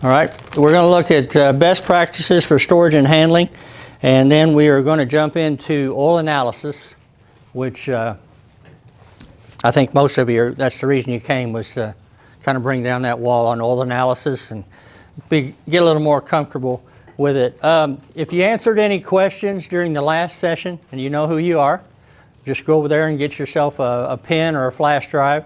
All right, we're going to look at best practices for storage and handling, and then we are going to jump into oil analysis, which I think most of you, that's the reason you came, was to kind of bring down that wall on oil analysis and get a little more comfortable with it. If you answered any questions during the last session, and you know who you are, just go over there and get yourself a pen or a flash drive.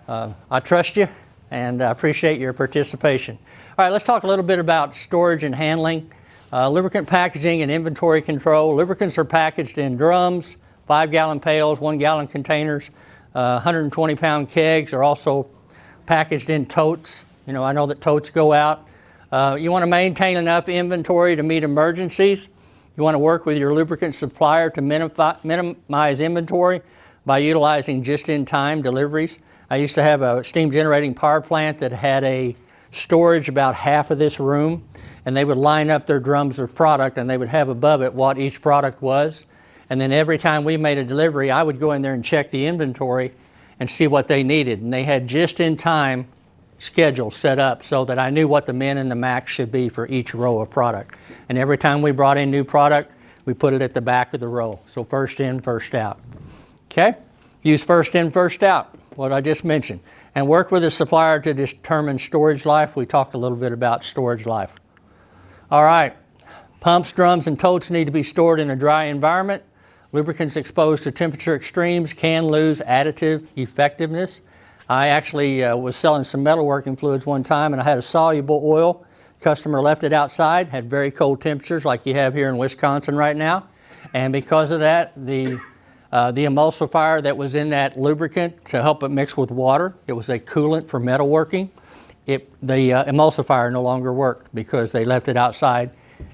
I trust you, and I appreciate your participation. All right, let's talk a little bit about storage and handling. Lubricant packaging and inventory control. Lubricants are packaged in drums, 5-gallon pails, 1-gallon containers. 120-pound kegs are also packaged in totes. You know, I know that totes go out. You want to maintain enough inventory to meet emergencies. You want to work with your lubricant supplier to minimize inventory by utilizing just-in-time deliveries. I used to have a steam generating power plant that had a storage about half of this room, and they would line up their drums of product and they would have above it what each product was. And then every time we made a delivery, I would go in there and check the inventory and see what they needed. And they had just-in-time schedules set up so that I knew what the min and the max should be for each row of product. And every time we brought in new product, we put it at the back of the row. So first in, first out. Okay? Use first in, first out, what I just mentioned. And work with the supplier to determine storage life. We talked a little bit about storage life. All right. Pumps, drums, and totes need to be stored in a dry environment. Lubricants exposed to temperature extremes can lose additive effectiveness. I actually was selling some metalworking fluids one time, and I had a soluble oil. Customer left it outside, had very cold temperatures like you have here in Wisconsin right now. And because of that, the emulsifier that was in that lubricant to help it mix with water, it was a coolant for metalworking. The emulsifier no longer worked because they left it outside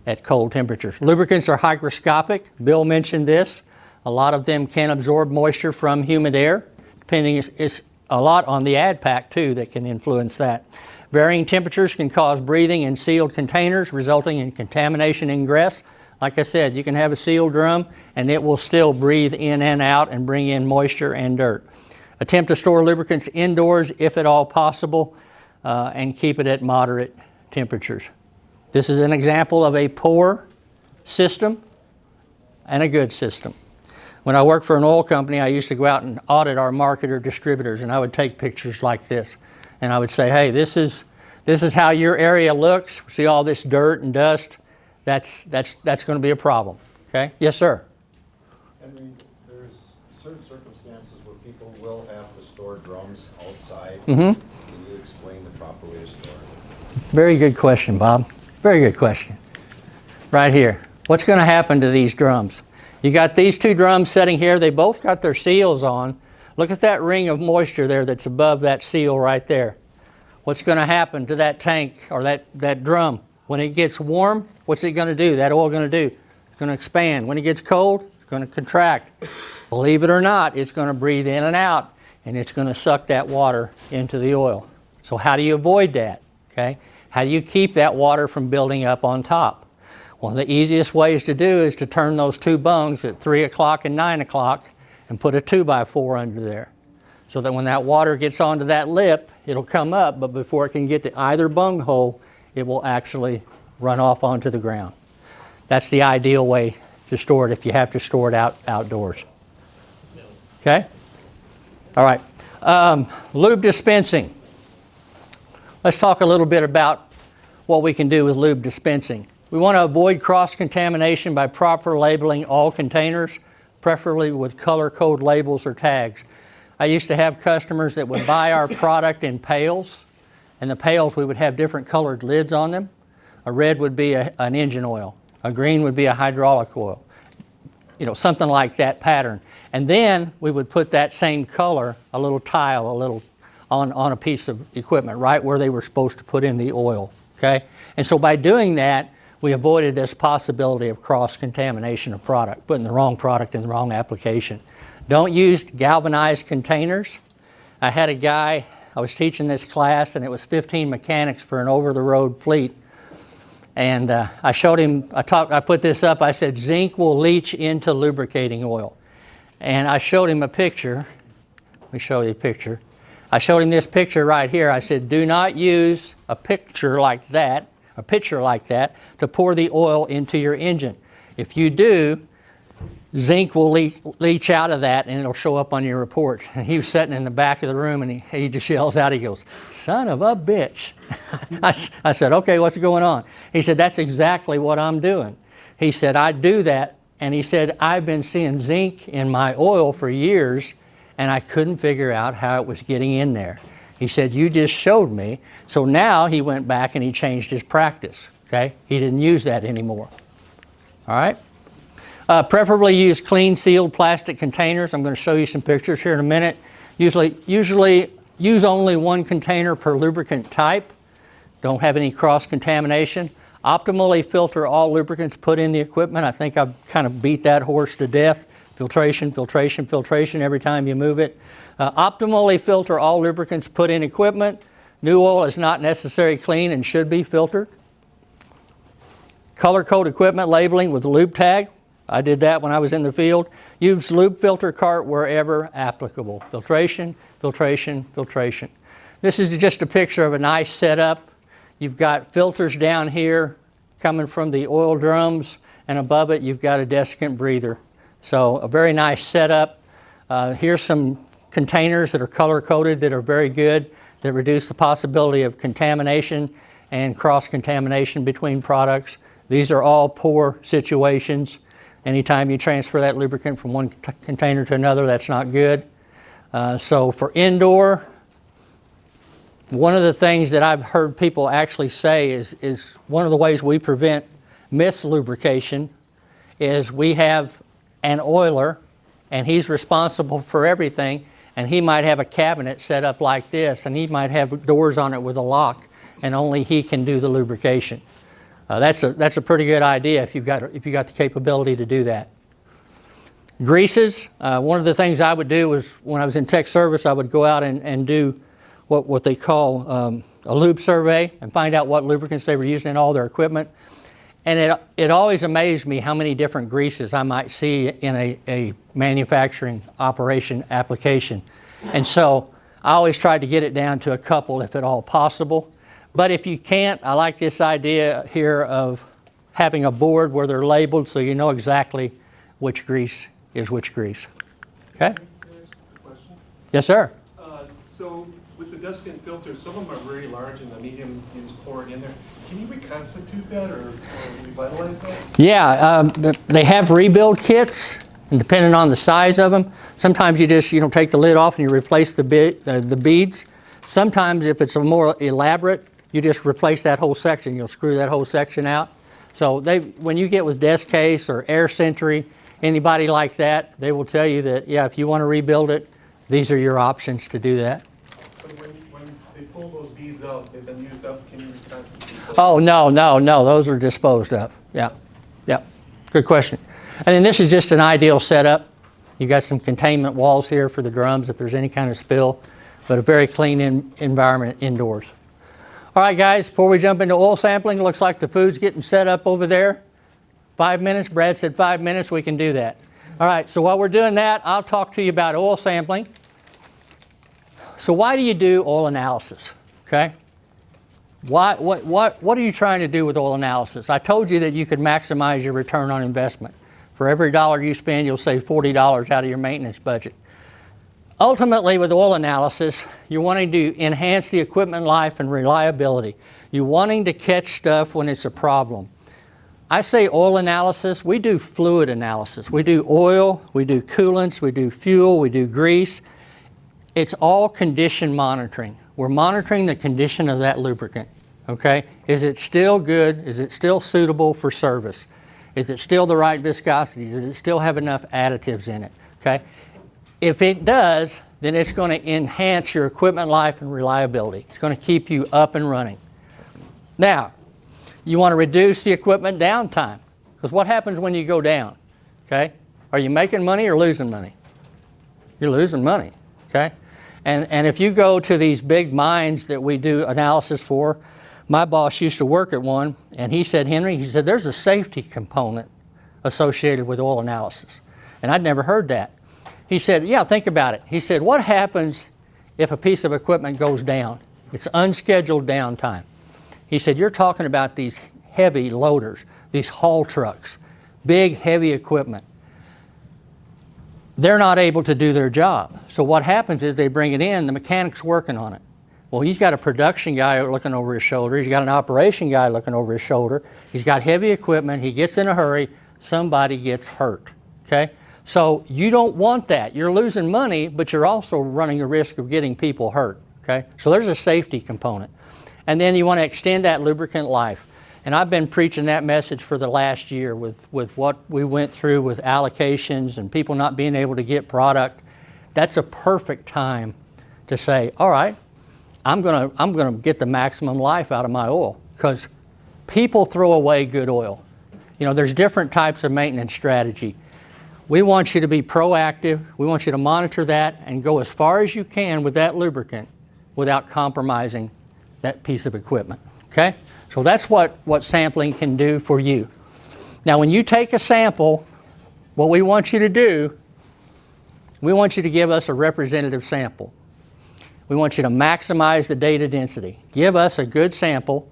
at cold temperatures. Lubricants are hygroscopic. Bill mentioned this. A lot of them can absorb moisture from humid air. It's a lot on the ad pack too that can influence that. Varying temperatures can cause breathing in sealed containers, resulting in contamination ingress. Like I said, you can have a sealed drum and it will still breathe in and out and bring in moisture and dirt. Attempt to store lubricants indoors if at all possible, and keep it at moderate temperatures. This is an example of a poor system and a good system. When I worked for an oil company, I used to go out and audit our marketer distributors, and I would take pictures like this. And I would say, hey, this is how your area looks. See all this dirt and dust? That's going to be a problem. Okay? Yes, sir? Henry, there's certain circumstances where people will have to store drums outside. Mm-hmm. Can you explain the proper way to store it? Very good question, Bob. Very good question. Right here. What's going to happen to these drums? You got these two drums sitting here. They both got their seals on. Look at that ring of moisture there that's above that seal right there. What's going to happen to that tank or that drum? When it gets warm, what's it going to do? That oil going to do? It's going to expand. When it gets cold, it's going to contract. Believe it or not, it's going to breathe in and out, and it's going to suck that water into the oil. So how do you avoid that? Okay? How do you keep that water from building up on top? One of the easiest ways to do is to turn those two bungs at 3 o'clock and 9 o'clock and put a 2x4 under there. So that when that water gets onto that lip, it'll come up, but before it can get to either bung hole, it will actually run off onto the ground. That's the ideal way to store it if you have to store it outdoors. Okay? All right. Lube dispensing. Let's talk a little bit about what we can do with lube dispensing. We want to avoid cross-contamination by proper labeling all containers, preferably with color code labels or tags. I used to have customers that would buy our product in pails, and the pails we would have different colored lids on them. A red would be an engine oil. A green would be a hydraulic oil. You know, something like that pattern. And then we would put that same color, a little tile, on a piece of equipment, right where they were supposed to put in the oil, okay? And so by doing that, we avoided this possibility of cross-contamination of product, putting the wrong product in the wrong application. Don't use galvanized containers. I had a guy, I was teaching this class, and it was 15 mechanics for an over-the-road fleet. And I showed him, I put this up, I said, zinc will leach into lubricating oil. And I showed him a picture. Let me show you a picture. I showed him this picture right here. I said, do not use a pitcher like that to pour the oil into your engine. If you do, zinc will leach out of that and it'll show up on your reports. And he was sitting in the back of the room and he just yells out, he goes, son of a bitch. I said, okay, what's going on? He said, that's exactly what I'm doing. He said, I do that. And he said, I've been seeing zinc in my oil for years and I couldn't figure out how it was getting in there. He said, you just showed me. So now he went back and he changed his practice, okay? He didn't use that anymore, all right? Preferably use clean sealed plastic containers. I'm going to show you some pictures here in a minute. Usually use only one container per lubricant type. Don't have any cross-contamination. Optimally filter all lubricants put in the equipment. I think I've kind of beat that horse to death. Filtration, filtration, filtration every time you move it. Optimally filter all lubricants put in equipment. New oil is not necessarily clean and should be filtered. Color code equipment labeling with lube tag. I did that when I was in the field. Use lube filter cart wherever applicable. Filtration, filtration, filtration. This is just a picture of a nice setup. You've got filters down here coming from the oil drums, and above it you've got a desiccant breather. So a very nice setup. Here's some containers that are color-coded that are very good, that reduce the possibility of contamination and cross-contamination between products. These are all poor situations. Anytime you transfer that lubricant from one container to another, that's not good. So for indoor, one of the things that I've heard people actually say is one of the ways we prevent mislubrication is we have an oiler and he's responsible for everything, and he might have a cabinet set up like this and he might have doors on it with a lock and only he can do the lubrication. That's a pretty good idea if you've got the capability to do that. Greases. One of the things I would do was when I was in tech service, I would go out and do what they call a lube survey and find out what lubricants they were using in all their equipment. And it always amazed me how many different greases I might see in a manufacturing operation application. And so I always tried to get it down to a couple if at all possible. But if you can't, I like this idea here of having a board where they're labeled so you know exactly which grease is which grease. Okay? Can I ask a question? Yes, sir. So with the desiccant filters, some of them are very large and the medium you just pour it in there. Can you reconstitute that or revitalize that? Yeah, they have rebuild kits, and depending on the size of them, sometimes you just take the lid off and you replace the beads. Sometimes if it's a more elaborate, you just replace that whole section. You'll screw that whole section out. So when you get with Desk Case or Air Sentry, anybody like that, they will tell you that, yeah, if you want to rebuild it, these are your options to do that. But when they pull those beads out, they've been used up, can you reconstitute those? Oh, no, those are disposed of. Yeah, good question. And then this is just an ideal setup. You've got some containment walls here for the drums if there's any kind of spill, but a very clean environment indoors. All right, guys, before we jump into oil sampling, it looks like the food's getting set up over there. 5 minutes, Brad said 5 minutes, we can do that. All right, so while we're doing that, I'll talk to you about oil sampling. So why do you do oil analysis, okay? What are you trying to do with oil analysis? I told you that you could maximize your return on investment. For every dollar you spend, you'll save $40 out of your maintenance budget. Ultimately, with oil analysis, you're wanting to enhance the equipment life and reliability. You're wanting to catch stuff when it's a problem. I say oil analysis, we do fluid analysis. We do oil, we do coolants, we do fuel, we do grease. It's all condition monitoring. We're monitoring the condition of that lubricant, okay? Is it still good? Is it still suitable for service? Is it still the right viscosity? Does it still have enough additives in it, okay? If it does, then it's going to enhance your equipment life and reliability. It's going to keep you up and running. Now, you want to reduce the equipment downtime, because what happens when you go down, okay? Are you making money or losing money? You're losing money, okay? And if you go to these big mines that we do analysis for, my boss used to work at one, and he said, Henry, he said, there's a safety component associated with oil analysis. And I'd never heard that. He said, yeah, think about it. He said, what happens if a piece of equipment goes down. It's unscheduled downtime. He said, you're talking about these heavy loaders, these haul trucks, big, heavy equipment. They're not able to do their job. So what happens is they bring it in, the mechanic's working on it. Well, he's got a production guy looking over his shoulder. He's got an operation guy looking over his shoulder. He's got heavy equipment. He gets in a hurry. Somebody gets hurt, okay? So you don't want that. You're losing money, but you're also running a risk of getting people hurt, okay? So there's a safety component. And then you want to extend that lubricant life. And I've been preaching that message for the last year with what we went through with allocations and people not being able to get product. That's a perfect time to say, all right, I'm gonna get the maximum life out of my oil, because people throw away good oil. You know, there's different types of maintenance strategy. We want you to be proactive. We want you to monitor that and go as far as you can with that lubricant without compromising that piece of equipment, okay? So that's what sampling can do for you. Now, when you take a sample, what we want you to do, we want you to give us a representative sample. We want you to maximize the data density. Give us a good sample,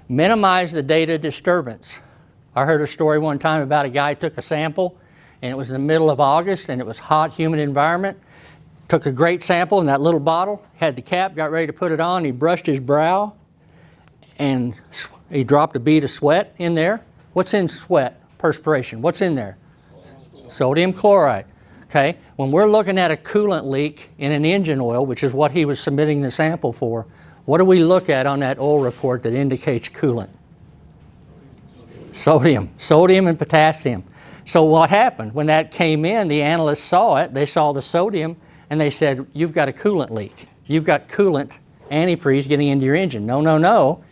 minimize the data disturbance. I heard a story one time about a guy took a sample, and it was in the middle of August, and it was hot, humid environment. Took a great sample in that little bottle, had the cap, got ready to put it on, he brushed his brow, and he dropped a bead of sweat in there. What's in sweat? Perspiration. What's in there? Sodium chloride. Okay? When we're looking at a coolant leak in an engine oil, which is what he was submitting the sample for, what do we look at on that oil report that indicates coolant? Sodium. Sodium and potassium. So what happened? When that came in, the analysts saw it, they saw the sodium, and they said, you've got a coolant leak. You've got coolant antifreeze getting into your engine. No, no, no.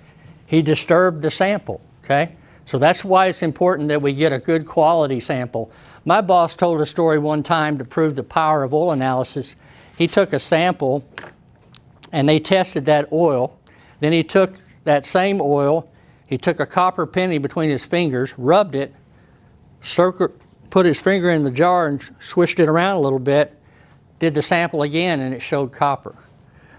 He disturbed the sample, okay? So that's why it's important that we get a good quality sample. My boss told a story one time to prove the power of oil analysis. He took a sample and they tested that oil. Then he took that same oil, he took a copper penny between his fingers, rubbed it, put his finger in the jar and swished it around a little bit, did the sample again, and it showed copper.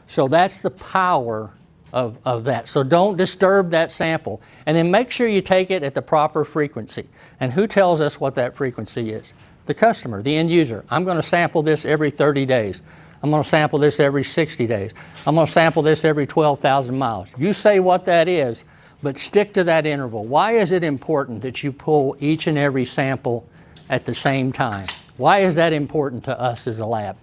So that's the power of that. So don't disturb that sample. And then make sure you take it at the proper frequency. And who tells us what that frequency is? The customer, the end user. I'm going to sample this every 30 days. I'm going to sample this every 60 days. I'm going to sample this every 12,000 miles. You say what that is, but stick to that interval. Why is it important that you pull each and every sample at the same time? Why is that important to us as a lab?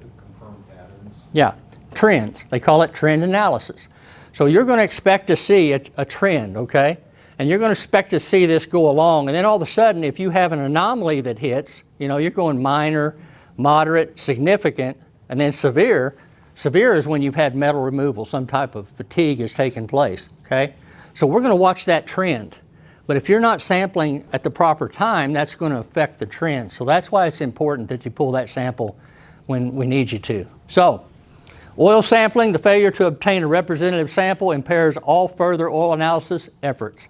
To confirm patterns. Yeah, trends. They call it trend analysis. So you're going to expect to see a trend, okay? And you're going to expect to see this go along. And then all of a sudden, if you have an anomaly that hits, you know, you're going minor, moderate, significant, and then severe. Severe is when you've had metal removal, some type of fatigue has taken place, okay? So we're going to watch that trend. But if you're not sampling at the proper time, that's going to affect the trend. So that's why it's important that you pull that sample when we need you to. So, oil sampling, the failure to obtain a representative sample impairs all further oil analysis efforts.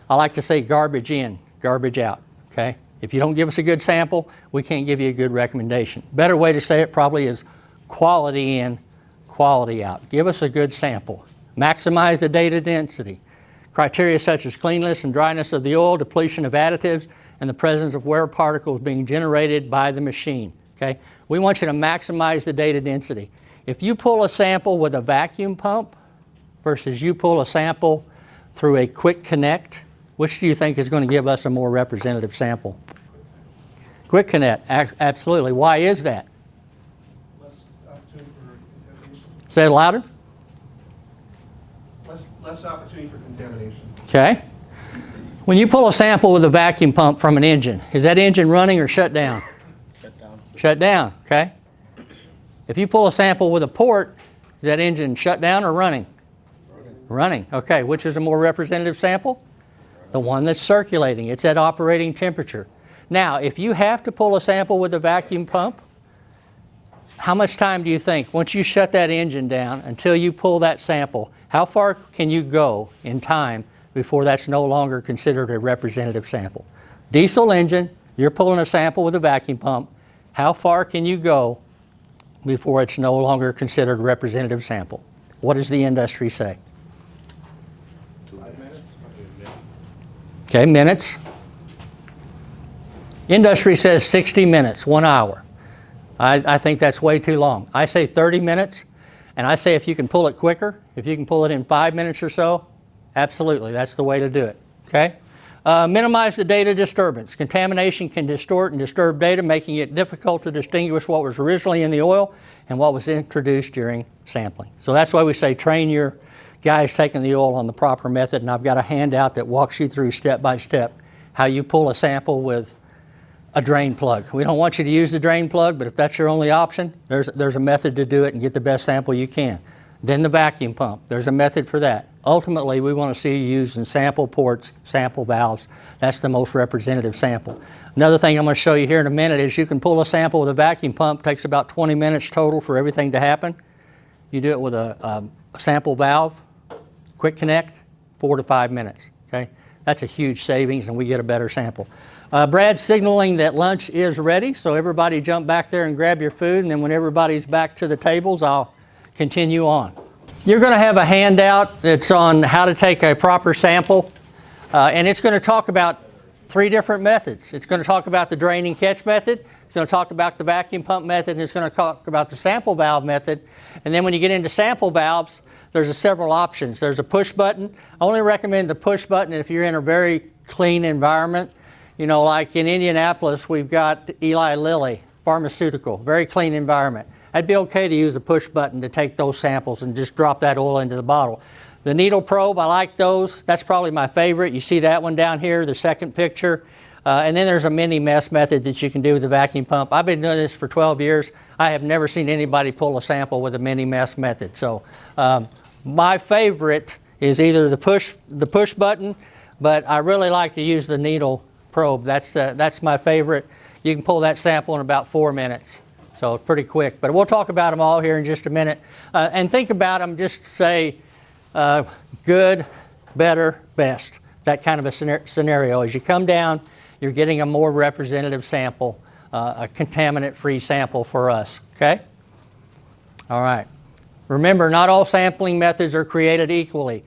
I like to say garbage in, garbage out, okay? If you don't give us a good sample, we can't give you a good recommendation. Better way to say it probably is quality in, quality out. Give us a good sample. Maximize the data density. Criteria such as cleanness and dryness of the oil, depletion of additives, and the presence of wear particles being generated by the machine, okay? We want you to maximize the data density. If you pull a sample with a vacuum pump versus you pull a sample through a quick connect, which do you think is going to give us a more representative sample? Quick connect, absolutely. Why is that? Less opportunity for contamination. Say it louder. Less opportunity for contamination. Okay. When you pull a sample with a vacuum pump from an engine, is that engine running or shut down? Shut down. Shut down, okay. If you pull a sample with a port, is that engine shut down or running? Running, okay. Which is a more representative sample? The one that's circulating. It's at operating temperature. Now, if you have to pull a sample with a vacuum pump, how much time do you think, once you shut that engine down until you pull that sample, how far can you go in time before that's no longer considered a representative sample? Diesel engine, you're pulling a sample with a vacuum pump, how far can you go before it's no longer considered a representative sample. What does the industry say? 5 minutes? Okay, minutes. Industry says 60 minutes, 1 hour. I think that's way too long. I say 30 minutes, and I say if you can pull it quicker, if you can pull it in 5 minutes or so, absolutely, that's the way to do it, okay? Minimize the data disturbance. Contamination can distort and disturb data, making it difficult to distinguish what was originally in the oil and what was introduced during sampling. So that's why we say train your guys taking the oil on the proper method, and I've got a handout that walks you through step by step how you pull a sample with a drain plug. We don't want you to use the drain plug, but if that's your only option, there's a method to do it and get the best sample you can. Then the vacuum pump, there's a method for that. Ultimately, we want to see you using sample ports, sample valves. That's the most representative sample. Another thing I'm going to show you here in a minute is you can pull a sample with a vacuum pump. It takes about 20 minutes total for everything to happen. You do it with a sample valve, quick connect, 4 to 5 minutes, okay? That's a huge savings and we get a better sample. Brad's signaling that lunch is ready, so everybody jump back there and grab your food, and then when everybody's back to the tables, I'll continue on. You're going to have a handout that's on how to take a proper sample, and it's going to talk about 3 different methods. It's going to talk about the drain and catch method, it's going to talk about the vacuum pump method, and it's going to talk about the sample valve method. And then when you get into sample valves, there's several options. There's a push button. I only recommend the push button if you're in a very clean environment. You know, like in Indianapolis, we've got Eli Lilly Pharmaceutical, very clean environment. I'd be okay to use the push button to take those samples and just drop that oil into the bottle. The needle probe, I like those. That's probably my favorite. You see that one down here, the second picture. And then there's a mini mesh method that you can do with the vacuum pump. I've been doing this for 12 years. I have never seen anybody pull a sample with a mini mesh method. So my favorite is either the push button, but I really like to use the needle probe. That's my favorite. You can pull that sample in about 4 minutes. So pretty quick, but we'll talk about them all here in just a minute. And think about them, just say good, better, best. That kind of a scenario. As you come down, you're getting a more representative sample, a contaminant-free sample for us, okay? All right. Remember, not all sampling methods are created equally.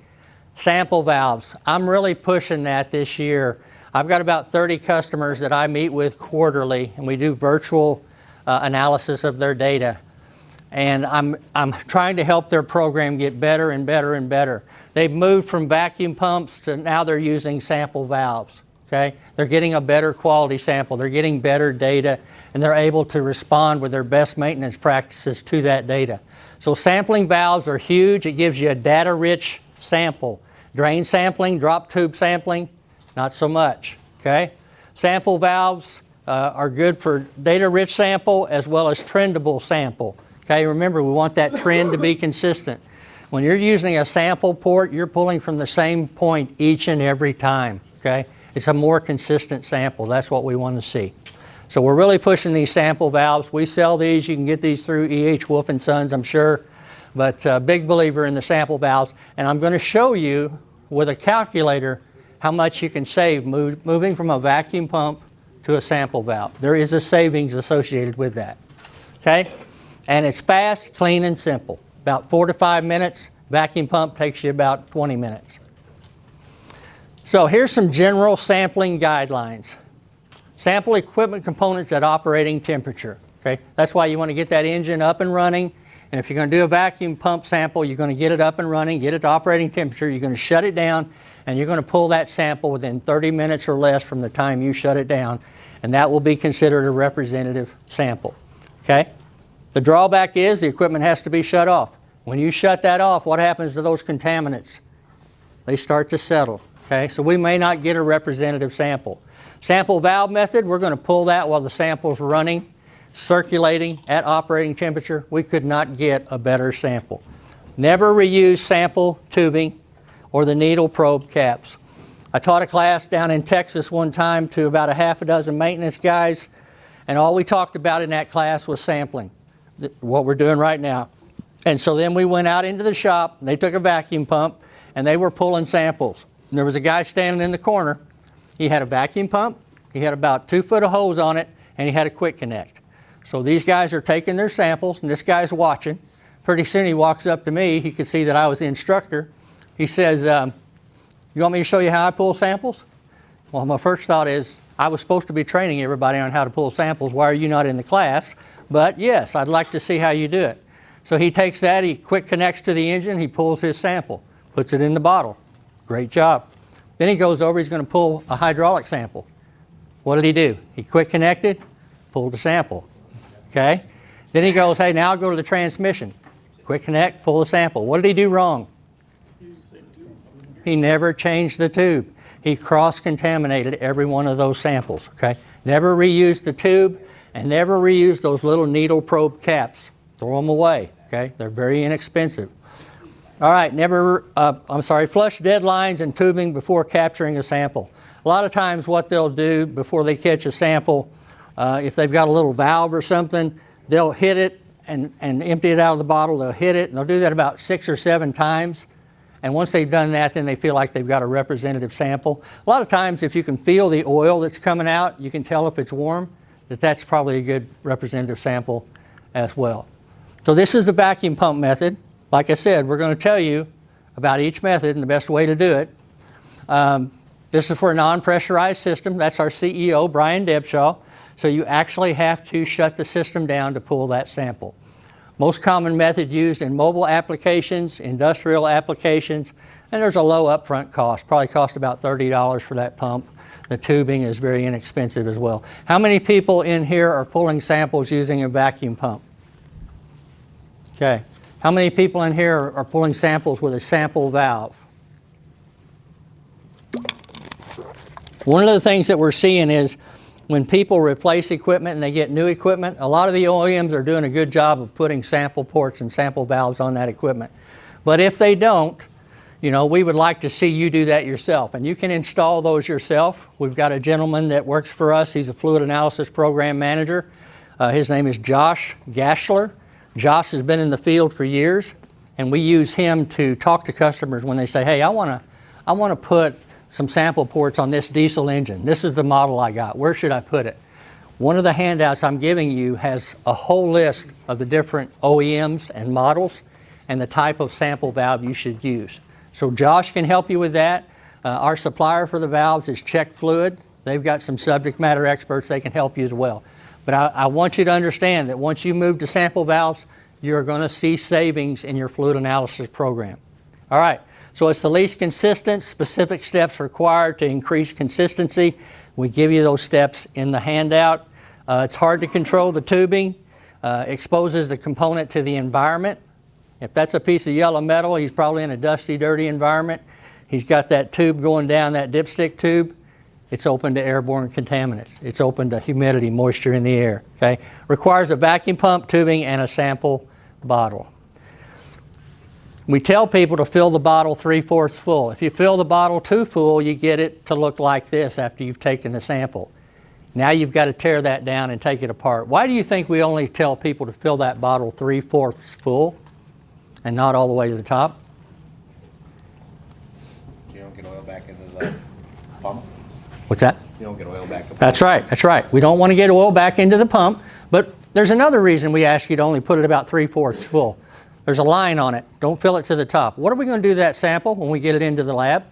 Sample valves, I'm really pushing that this year. I've got about 30 customers that I meet with quarterly, and we do virtual analysis of their data. And I'm trying to help their program get better and better and better. They've moved from vacuum pumps to now they're using sample valves, okay? They're getting a better quality sample, they're getting better data, and they're able to respond with their best maintenance practices to that data. So sampling valves are huge. It gives you a data-rich sample. Drain sampling, drop tube sampling, not so much, okay? Sample valves are good for data-rich sample as well as trendable sample. Okay, remember we want that trend to be consistent. When you're using a sample port, you're pulling from the same point each and every time, okay? It's a more consistent sample. That's what we want to see. So we're really pushing these sample valves. We sell these. You can get these through E.H. Wolf & Sons, I'm sure. But big believer in the sample valves. And I'm going to show you with a calculator how much you can save moving from a vacuum pump to a sample valve. There is a savings associated with that, okay? And it's fast, clean, and simple. About 4 to 5 minutes. Vacuum pump takes you about 20 minutes. So here's some general sampling guidelines. Sample equipment components at operating temperature. Okay? That's why you want to get that engine up and running. And if you're going to do a vacuum pump sample, you're going to get it up and running, get it to operating temperature, you're going to shut it down, and you're going to pull that sample within 30 minutes or less from the time you shut it down. And that will be considered a representative sample. Okay? The drawback is the equipment has to be shut off. When you shut that off, what happens to those contaminants? They start to settle, okay? So we may not get a representative sample. Sample valve method, we're going to pull that while the sample's running, circulating at operating temperature. We could not get a better sample. Never reuse sample tubing or the needle probe caps. I taught a class down in Texas one time to about a half a dozen maintenance guys, and all we talked about in that class was sampling. What we're doing right now. And so then we went out into the shop, they took a vacuum pump, and they were pulling samples. And there was a guy standing in the corner. He had a vacuum pump, he had about 2 foot of hose on it, and he had a quick connect. So these guys are taking their samples, and this guy's watching. Pretty soon he walks up to me. He could see that I was the instructor. He says, you want me to show you how I pull samples? Well, my first thought is, I was supposed to be training everybody on how to pull samples. Why are you not in the class? But yes, I'd like to see how you do it. So he takes that, he quick connects to the engine, he pulls his sample, puts it in the bottle. Great job. Then he goes over, he's going to pull a hydraulic sample. What did he do? He quick connected, pulled the sample. Okay? Then he goes, hey, now I'll go to the transmission. Quick connect, pull the sample. What did he do wrong? He never changed the tube. He cross-contaminated every one of those samples. Okay? Never reused the tube and never reused those little needle probe caps. Throw them away. Okay? They're very inexpensive. All right, flush dead lines and tubing before capturing a sample. A lot of times what they'll do before they catch a sample, if they've got a little valve or something, they'll hit it and empty it out of the bottle. They'll hit it, and they'll do that about 6 or 7 times. And once they've done that, then they feel like they've got a representative sample. A lot of times, if you can feel the oil that's coming out, you can tell if it's warm, that's probably a good representative sample as well. So this is the vacuum pump method. Like I said, we're going to tell you about each method and the best way to do it. This is for a non-pressurized system. That's our CEO, Brian Debshaw. So you actually have to shut the system down to pull that sample. Most common method used in mobile applications, industrial applications, and there's a low upfront cost. Probably cost about $30 for that pump. The tubing is very inexpensive as well. How many people in here are pulling samples using a vacuum pump? Okay. How many people in here are pulling samples with a sample valve? One of the things that we're seeing is when people replace equipment and they get new equipment, a lot of the OEMs are doing a good job of putting sample ports and sample valves on that equipment. But if they don't, we would like to see you do that yourself. And you can install those yourself. We've got a gentleman that works for us. He's a fluid analysis program manager. His name is Josh Gashler. Josh has been in the field for years, and we use him to talk to customers when they say, hey, I want to put some sample ports on this diesel engine. This is the model I got. Where should I put it? One of the handouts I'm giving you has a whole list of the different OEMs and models and the type of sample valve you should use. So Josh can help you with that. Our supplier for the valves is Check Fluid. They've got some subject matter experts. They can help you as well. But I want you to understand that once you move to sample valves, you're going to see savings in your fluid analysis program. All right, so it's the least consistent, specific steps required to increase consistency. We give you those steps in the handout. It's hard to control the tubing, exposes the component to the environment. If that's a piece of yellow metal, he's probably in a dusty, dirty environment. He's got that tube going down, that dipstick tube. It's open to airborne contaminants. It's open to humidity, moisture in the air. Okay? Requires a vacuum pump, tubing, and a sample bottle. We tell people to fill the bottle 3/4 full. If you fill the bottle too full, you get it to look like this after you've taken the sample. Now you've got to tear that down and take it apart. Why do you think we only tell people to fill that bottle 3/4 full and not all the way to the top? You don't get oil back into the pump? What's that? You don't get oil back. That's right. We don't want to get oil back into the pump, but there's another reason we ask you to only put it about 3/4 full. There's a line on it. Don't fill it to the top. What are we going to do to that sample when we get it into the lab?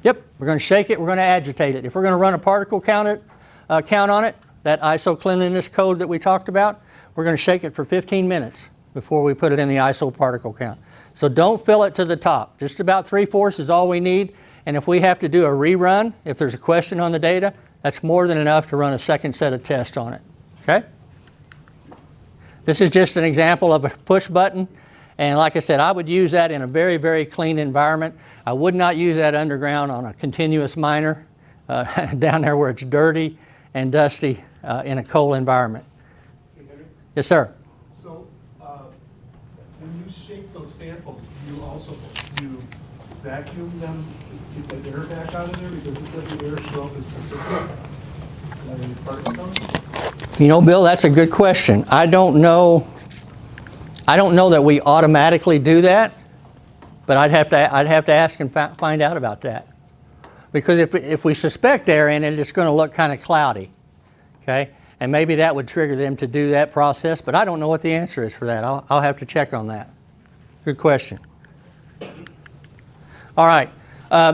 Yep, we're going to shake it, we're going to agitate it. If we're going to run a particle count on it, that ISO cleanliness code that we talked about, we're going to shake it for 15 minutes before we put it in the ISO particle count. So don't fill it to the top. Just about 3/4 is all we need. And if we have to do a rerun, if there's a question on the data, that's more than enough to run a second set of tests on it. Okay? This is just an example of a push button. And like I said, I would use that in a very, very clean environment. I would not use that underground on a continuous miner down there where it's dirty and dusty in a cold environment. Hey, Henry? Yes, sir. So when you shake those samples, you vacuum them to get the air back out of there because it doesn't air show up as consistent? Are there any particles? Bill, that's a good question. I don't know that we automatically do that, but I'd have to ask and find out about that. Because if we suspect air in it, it's going to look kind of cloudy, okay? and maybe that would trigger them to do that process, but I don't know what the answer is for that. I'll have to check on that. Good question. All right,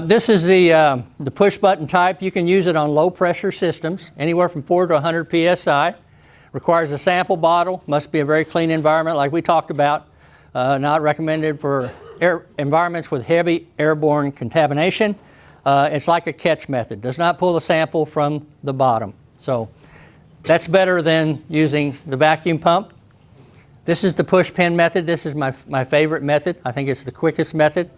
this is the push button type. You can use it on low pressure systems, anywhere from 4 to 100 psi. Requires a sample bottle, must be a very clean environment like we talked about. Not recommended for environments with heavy airborne contamination. It's like a catch method, does not pull the sample from the bottom. So that's better than using the vacuum pump. This is the push pin method. This is my favorite method. I think it's the quickest method.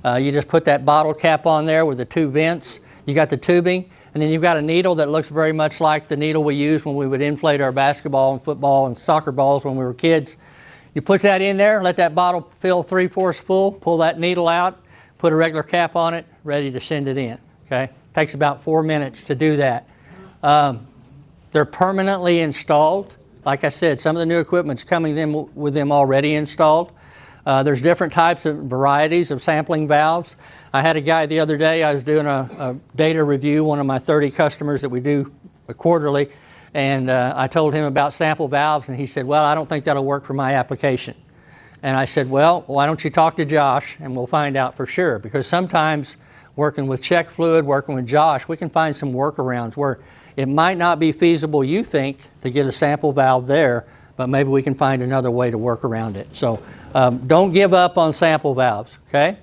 You just put that bottle cap on there with the 2 vents. You got the tubing, and then you've got a needle that looks very much like the needle we used when we would inflate our basketball and football and soccer balls when we were kids. You put that in there, let that bottle fill 3/4 full, pull that needle out, put a regular cap on it, ready to send it in, okay? Takes about 4 minutes to do that. They're permanently installed. Like I said, some of the new equipment's coming with them already installed. There's different types of varieties of sampling valves. I had a guy the other day, I was doing a data review, one of my 30 customers that we do quarterly, and I told him about sample valves, and he said, well, I don't think that'll work for my application. And I said, well, why don't you talk to Josh, and we'll find out for sure, because sometimes working with check fluid, working with Josh, we can find some workarounds where it might not be feasible, you think, to get a sample valve there, but maybe we can find another way to work around it. So don't give up on sample valves, okay?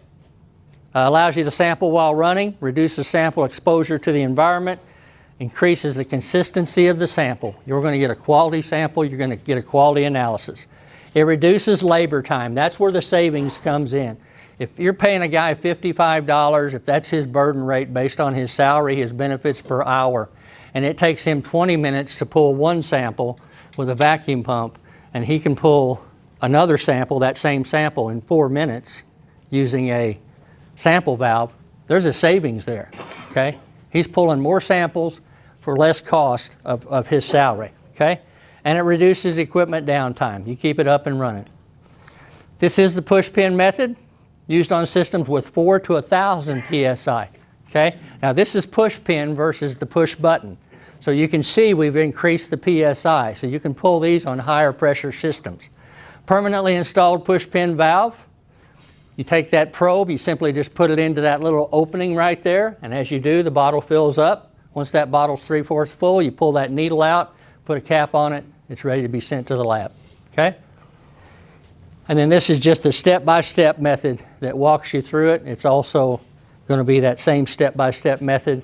Allows you to sample while running, reduces sample exposure to the environment, increases the consistency of the sample. You're going to get a quality sample, you're going to get a quality analysis. It reduces labor time. That's where the savings comes in. If you're paying a guy $55, if that's his burden rate based on his salary, his benefits per hour, and it takes him 20 minutes to pull 1 sample with a vacuum pump, and he can pull another sample, that same sample, in 4 minutes using a sample valve, there's a savings there, okay? He's pulling more samples for less cost of his salary, okay? And it reduces equipment downtime. You keep it up and running. This is the push pin method, used on systems with 4 to 1,000 psi, okay? Now this is push pin versus the push button. So you can see we've increased the psi, so you can pull these on higher pressure systems. Permanently installed push pin valve. You take that probe, you simply just put it into that little opening right there, and as you do, the bottle fills up. Once that bottle's 3/4 full, you pull that needle out, put a cap on it, it's ready to be sent to the lab, okay? And then this is just a step-by-step method that walks you through it. It's also going to be that same step-by-step method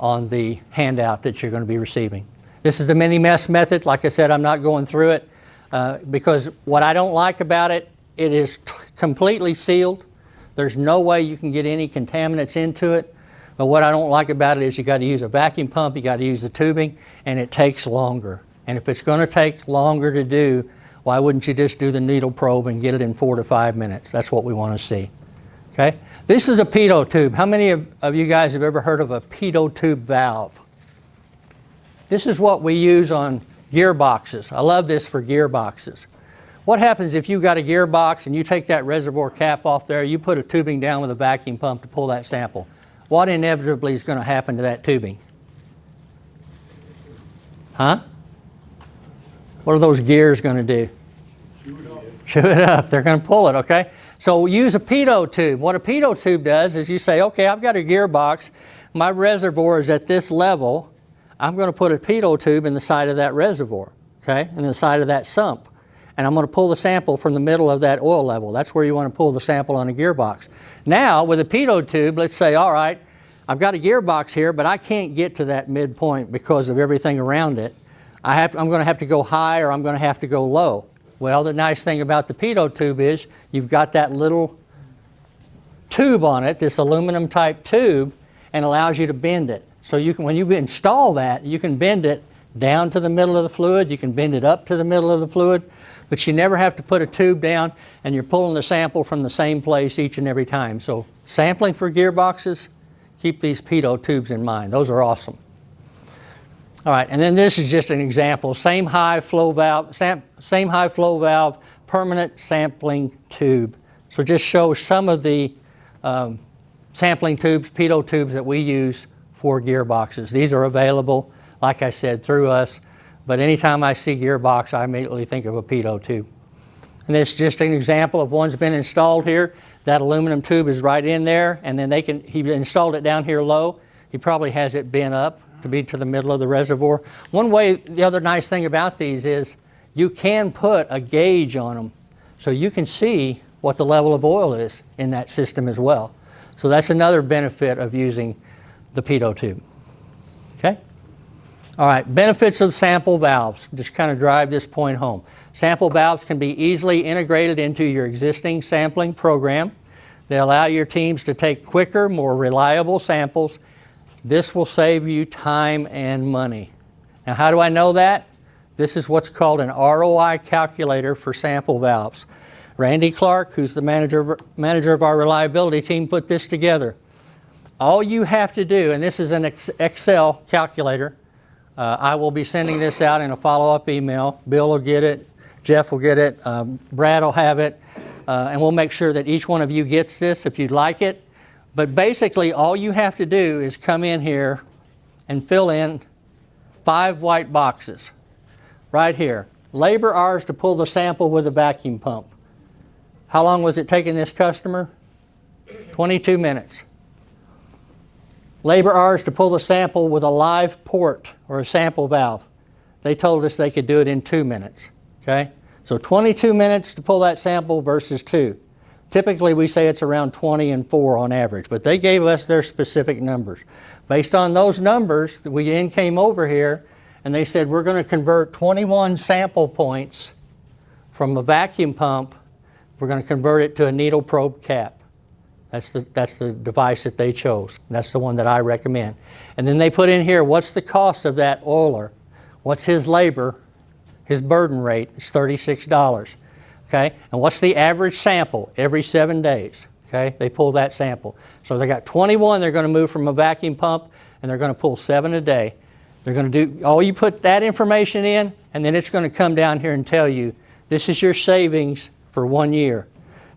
on the handout that you're going to be receiving. This is the mini mesh method. Like I said, I'm not going through it because what I don't like about it, it is completely sealed. There's no way you can get any contaminants into it. But what I don't like about it is you got to use a vacuum pump, you got to use the tubing, and it takes longer. And if it's going to take longer to do, why wouldn't you just do the needle probe and get it in 4 to 5 minutes? That's what we want to see. Okay? This is a Pitot tube. How many of you guys have ever heard of a Pitot tube valve? This is what we use on gearboxes. I love this for gearboxes. What happens if you got a gearbox and you take that reservoir cap off there, you put a tubing down with a vacuum pump to pull that sample? What inevitably is going to happen to that tubing? Huh? What are those gears going to do? Chew it up. They're going to pull it, okay? So use a Pitot tube. What a Pitot tube does is you say, okay, I've got a gearbox. My reservoir is at this level. I'm going to put a Pitot tube in the side of that reservoir, okay, in the side of that sump. And I'm going to pull the sample from the middle of that oil level. That's where you want to pull the sample on a gearbox. Now, with a Pitot tube, let's say, all right, I've got a gearbox here, but I can't get to that midpoint because of everything around it. I'm going to have to go high or I'm going to have to go low. Well, the nice thing about the Pitot tube is you've got that little tube on it, this aluminum type tube, and allows you to bend it. So you can, when you install that, you can bend it down to the middle of the fluid, you can bend it up to the middle of the fluid, but you never have to put a tube down and you're pulling the sample from the same place each and every time. So sampling for gearboxes, keep these Pitot tubes in mind. Those are awesome. All right, and then this is just an example. Same high flow valve, permanent sampling tube. So just show some of the sampling tubes, Pitot tubes that we use for gearboxes. These are available, like I said, through us. but anytime I see gearbox, I immediately think of a Pitot tube. And this is just an example of one's been installed here. That aluminum tube is right in there, and then he installed it down here low. He probably has it bent up to be to the middle of the reservoir. One way, the other nice thing about these is you can put a gauge on them, so you can see what the level of oil is in that system as well. So that's another benefit of using the Pitot tube. Okay? All right, benefits of sample valves. Just kind of drive this point home. Sample valves can be easily integrated into your existing sampling program. They allow your teams to take quicker, more reliable samples. This will save you time and money. Now, how do I know that? This is what's called an ROI calculator for sample valves. Randy Clark, who's the manager of our reliability team, put this together. All you have to do, and this is an Excel calculator. I will be sending this out in a follow-up email. Bill will get it. Jeff will get it. Brad will have it. And we'll make sure that each one of you gets this if you'd like it. But basically, all you have to do is come in here and fill in 5 white boxes. Right here. Labor hours to pull the sample with a vacuum pump. How long was it taking this customer? 22 minutes. Labor hours to pull the sample with a live port or a sample valve. They told us they could do it in 2 minutes. Okay? So 22 minutes to pull that sample versus 2. Typically we say it's around 20 and 4 on average, but they gave us their specific numbers. Based on those numbers, we then came over here and they said we're going to convert 21 sample points from a vacuum pump. We're going to convert it to a needle probe cap. That's the device that they chose. That's the one that I recommend. And then they put in here, what's the cost of that oiler? What's his labor? His burden rate is $36. Okay? And what's the average sample every 7 days? Okay? They pull that sample. So they got 21 they're going to move from a vacuum pump, and they're going to pull 7 a day. They're going to do, all you put that information in, and then it's going to come down here and tell you, this is your savings for 1 year.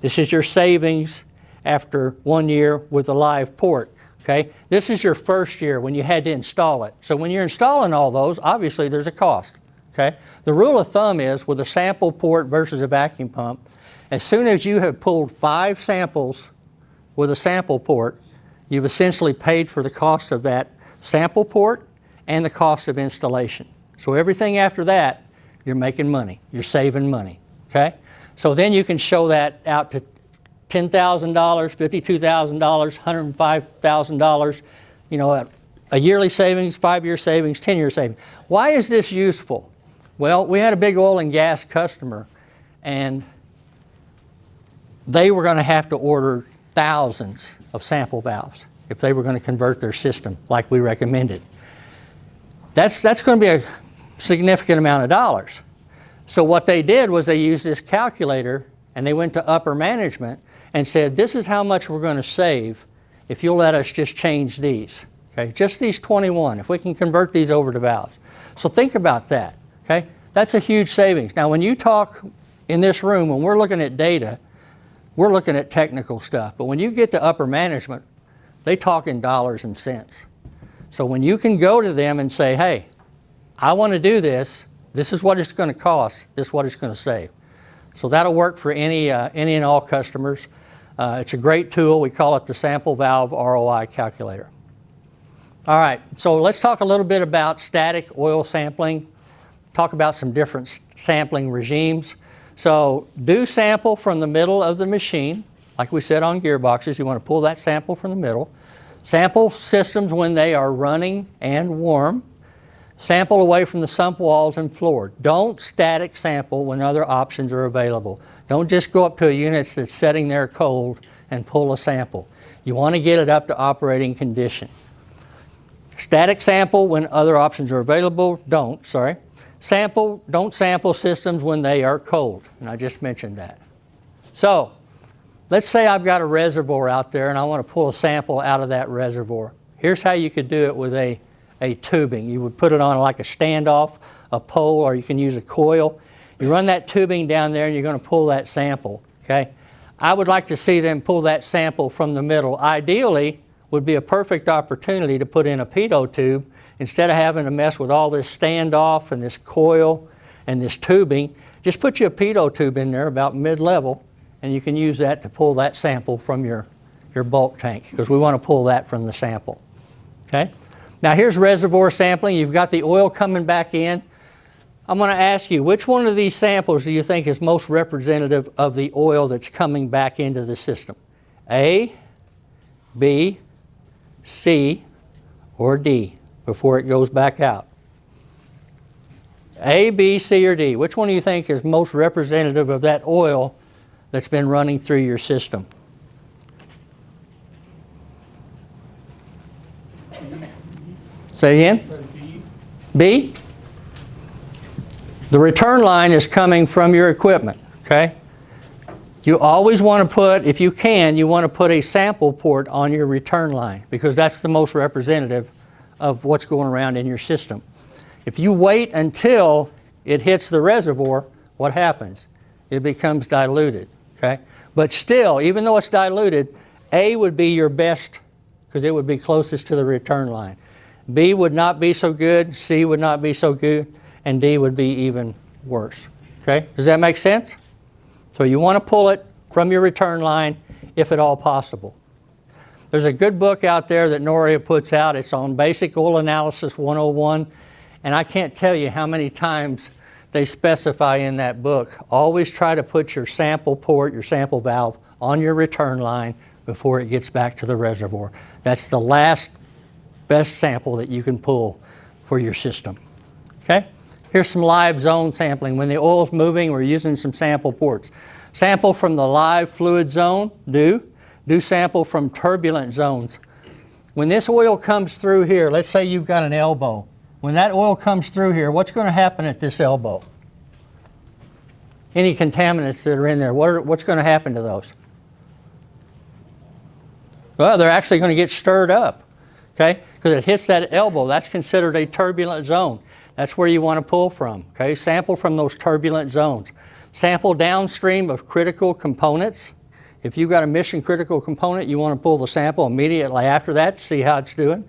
This is your savings after 1 year with a live port. Okay? This is your first year when you had to install it. So when you're installing all those, obviously there's a cost. Okay? The rule of thumb is with a sample port versus a vacuum pump, as soon as you have pulled 5 samples with a sample port, you've essentially paid for the cost of that sample port and the cost of installation. So everything after that, you're making money. You're saving money. Okay? So then you can show that out to $10,000, $52,000, $105,000, you know, a yearly savings, 5-year savings, 10-year savings. Why is this useful? Well, we had a big oil and gas customer, and they were going to have to order thousands of sample valves if they were going to convert their system like we recommended. That's going to be a significant amount of dollars. So what they did was they used this calculator, and they went to upper management and said, this is how much we're going to save if you'll let us just change these. Okay? Just these 21, if we can convert these over to valves. So think about that. Okay? That's a huge savings. Now, when you talk in this room, when we're looking at data, we're looking at technical stuff. But when you get to upper management, they talk in dollars and cents. So when you can go to them and say, hey, I want to do this, this is what it's going to cost, this is what it's going to save. So that'll work for any and all customers. It's a great tool. We call it the Sample Valve ROI Calculator. All right, so let's talk a little bit about static oil sampling. Talk about some different sampling regimes. So do sample from the middle of the machine. Like we said on gearboxes, you want to pull that sample from the middle. Sample systems when they are running and warm. Sample away from the sump walls and floor. Don't static sample when other options are available. Don't just go up to a unit that's sitting there cold and pull a sample. You want to get it up to operating condition. Static sample when other options are available. Don't sample systems when they are cold. And I just mentioned that. So, let's say I've got a reservoir out there and I want to pull a sample out of that reservoir. Here's how you could do it with a tubing. You would put it on like a standoff, a pole, or you can use a coil. You run that tubing down there and you're going to pull that sample. Okay? I would like to see them pull that sample from the middle. Ideally, would be a perfect opportunity to put in a pitot tube instead of having to mess with all this standoff and this coil and this tubing. Just put you a pitot tube in there about mid-level, and you can use that to pull that sample from your bulk tank, because we want to pull that from the sample. Okay? Now here's reservoir sampling. You've got the oil coming back in. I'm going to ask you, which one of these samples do you think is most representative of the oil that's coming back into the system? A, B, C, or D before it goes back out? A, B, C, or D. Which one do you think is most representative of that oil that's been running through your system? Say again? B? The return line is coming from your equipment, okay? You always want to put, if you can, you want to put a sample port on your return line, because that's the most representative of what's going around in your system. If you wait until it hits the reservoir, what happens? It becomes diluted, okay? But still, even though it's diluted, A would be your best, because it would be closest to the return line. B would not be so good, C would not be so good, and D would be even worse, okay? Does that make sense? So you want to pull it from your return line if at all possible. There's a good book out there that Noria puts out. It's on Basic Oil Analysis 101, and I can't tell you how many times they specify in that book, always try to put your sample port, your sample valve, on your return line before it gets back to the reservoir. That's the last best sample that you can pull for your system. Okay? Here's some live zone sampling. When the oil's moving, we're using some sample ports. Sample from the live fluid zone, do sample from turbulent zones. When this oil comes through here, let's say you've got an elbow. When that oil comes through here, what's going to happen at this elbow? Any contaminants that are in there, what's going to happen to those? Well, they're actually going to get stirred up, okay? Because it hits that elbow. That's considered a turbulent zone. That's where you want to pull from, okay? Sample from those turbulent zones. Sample downstream of critical components. If you've got a mission critical component, you want to pull the sample immediately after that to see how it's doing.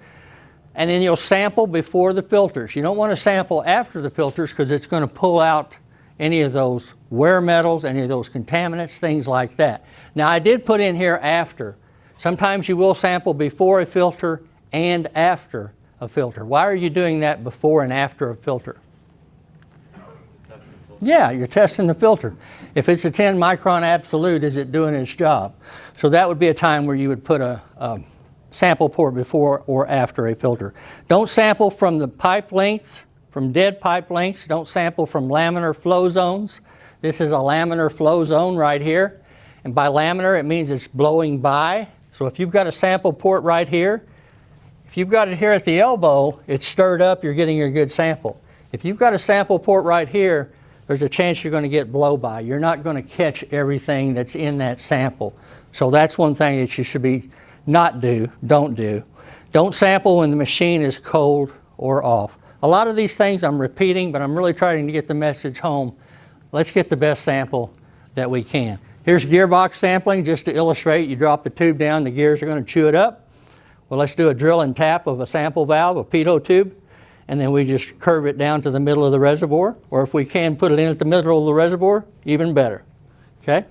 And then you'll sample before the filters. You don't want to sample after the filters because it's going to pull out any of those wear metals, any of those contaminants, things like that. Now I did put in here after. Sometimes you will sample before a filter and after a filter. Why are you doing that before and after a filter? Yeah, you're testing the filter. If it's a 10 micron absolute, is it doing its job? So that would be a time where you would put a sample port before or after a filter. Don't sample from the pipe length, from dead pipe lengths. Don't sample from laminar flow zones. This is a laminar flow zone right here. And by laminar, it means it's blowing by. So if you've got a sample port right here, if you've got it here at the elbow, it's stirred up, you're getting a good sample. If you've got a sample port right here, there's a chance you're going to get blow by. You're not going to catch everything that's in that sample. So that's one thing that you should don't do. Don't sample when the machine is cold or off. A lot of these things I'm repeating, but I'm really trying to get the message home. Let's get the best sample that we can. Here's gearbox sampling, just to illustrate. You drop the tube down, the gears are going to chew it up. Well, let's do a drill and tap of a sample valve, a pitot tube, and then we just curve it down to the middle of the reservoir, or if we can put it in at the middle of the reservoir, even better, okay?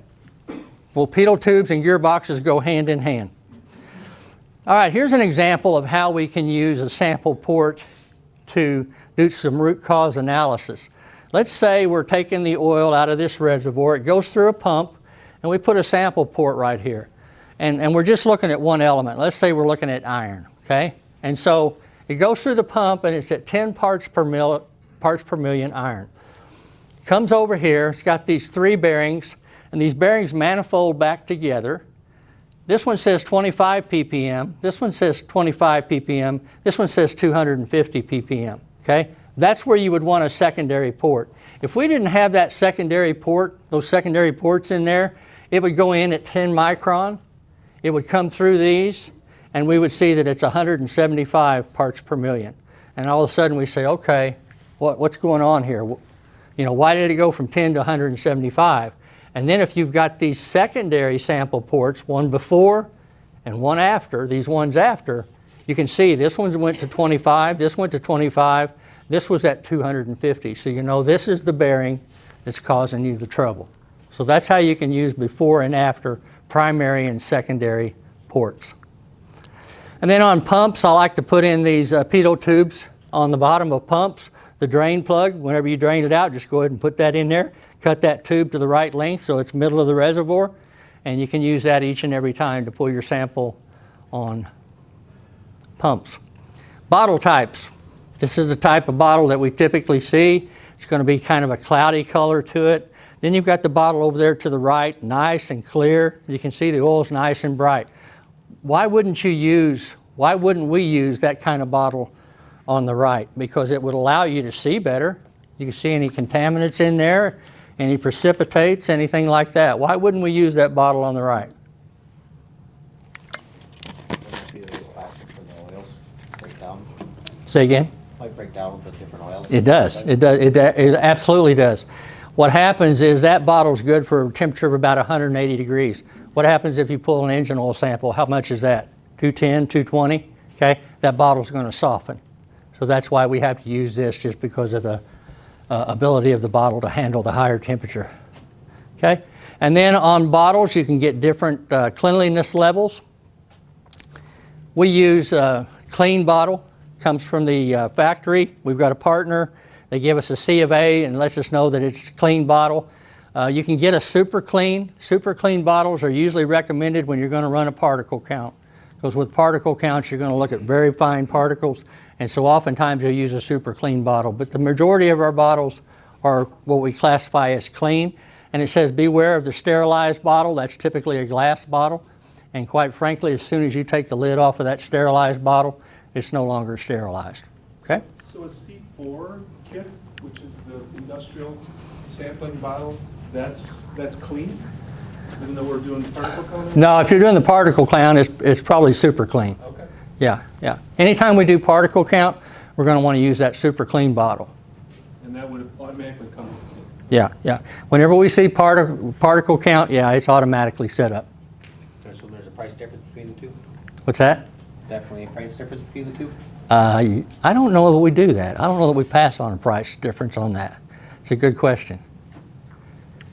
Well, pitot tubes and gearboxes go hand in hand. All right, here's an example of how we can use a sample port to do some root cause analysis. Let's say we're taking the oil out of this reservoir, it goes through a pump, and we put a sample port right here. And we're just looking at one element. Let's say we're looking at iron, okay? And so it goes through the pump and it's at 10 parts per million iron. Comes over here, it's got these 3 bearings, and these bearings manifold back together. This one says 25 ppm, this one says 25 ppm, this one says 250 ppm, okay? That's where you would want a secondary port. If we didn't have that secondary port, those secondary ports in there, it would go in at 10 micron. It would come through these, and we would see that it's 175 parts per million. And all of a sudden we say, okay, what's going on here? You know, why did it go from 10 to 175? And then if you've got these secondary sample ports, one before and one after, these ones after, you can see this one went to 25, this went to 25, this was at 250. So you know this is the bearing that's causing you the trouble. So that's how you can use before and after primary and secondary ports. And then on pumps, I like to put in these Pitot tubes on the bottom of pumps. The drain plug, whenever you drain it out, just go ahead and put that in there. Cut that tube to the right length so it's middle of the reservoir. And you can use that each and every time to pull your sample on pumps. Bottle types. This is the type of bottle that we typically see. It's going to be kind of a cloudy color to it. Then you've got the bottle over there to the right, nice and clear. You can see the oil's nice and bright. Why wouldn't we use that kind of bottle on the right? Because it would allow you to see better. You can see any contaminants in there, any precipitates, anything like that. Why wouldn't we use that bottle on the right? Might be a little plastic for the oils break down. Say again? Might break down with the different oils. It does. It does. It absolutely does. What happens is that bottle's good for a temperature of about 180 degrees. What happens if you pull an engine oil sample? How much is that? 210, 220? Okay, that bottle's going to soften. So that's why we have to use this, just because of the ability of the bottle to handle the higher temperature. Okay, and then on bottles you can get different cleanliness levels. We use a clean bottle. Comes from the factory. We've got a partner. They give us a C of A and lets us know that it's a clean bottle. You can get a super clean. Super clean bottles are usually recommended when you're going to run a particle count. Because with particle counts, you're going to look at very fine particles, and so oftentimes you'll use a super clean bottle. But the majority of our bottles are what we classify as clean. And it says beware of the sterilized bottle. That's typically a glass bottle. And quite frankly, as soon as you take the lid off of that sterilized bottle, it's no longer sterilized. Okay? So a C4 kit, which is the industrial sampling bottle, that's clean? Even though we're doing particle counting? No, if you're doing the particle count, it's probably super clean. Okay. Yeah, yeah. Anytime we do particle count, we're going to want to use that super clean bottle. And that would automatically come with it? Yeah, yeah. Whenever we see particle count, yeah, it's automatically set up. So there's a price difference between the two? What's that? Definitely a price difference between the two? I don't know that we do that. I don't know that we pass on a price difference on that. It's a good question.